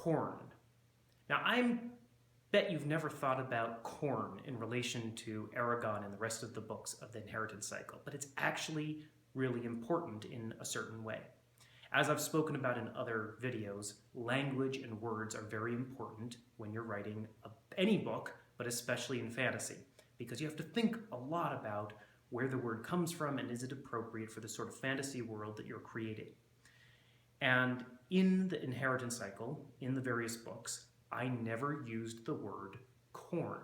corn. Now, I bet you've never thought about corn in relation to Aragon and the rest of the books of the inheritance cycle, but it's actually really important in a certain way. As I've spoken about in other videos, language and words are very important when you're writing any book, but especially in fantasy, because you have to think a lot about where the word comes from and is it appropriate for the sort of fantasy world that you're creating. And in the inheritance cycle, in the various books, I never used the word corn.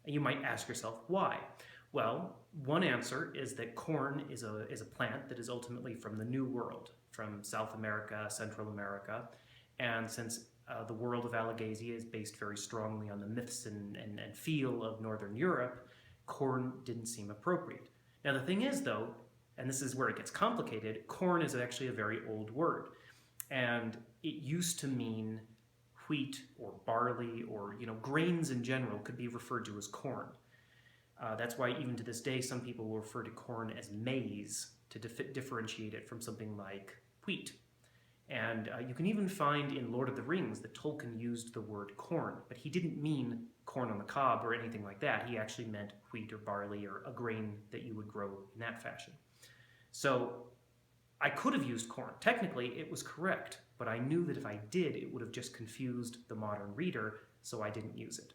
And you might ask yourself, why? Well, one answer is that corn is a plant that is ultimately from the New World, from South America, Central America, and since the world of Alagasia is based very strongly on the myths and feel of Northern Europe, corn didn't seem appropriate. Now the thing is though, and this is where it gets complicated, corn is actually a very old word, and it used to mean wheat or barley or grains in general could be referred to as corn. That's why even to this day some people will refer to corn as maize to differentiate it from something like wheat. And you can even find in Lord of the Rings that Tolkien used the word corn, but he didn't mean corn on the cob or anything like that. He actually meant wheat or barley or a grain that you would grow in that fashion. So I could have used corn. Technically, it was correct, but I knew that if I did, it would have just confused the modern reader, so I didn't use it.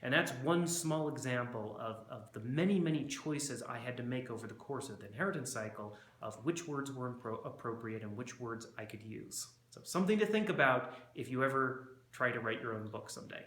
And that's one small example of the many, many choices I had to make over the course of the inheritance cycle of which words were appropriate and which words I could use. So something to think about if you ever try to write your own book someday.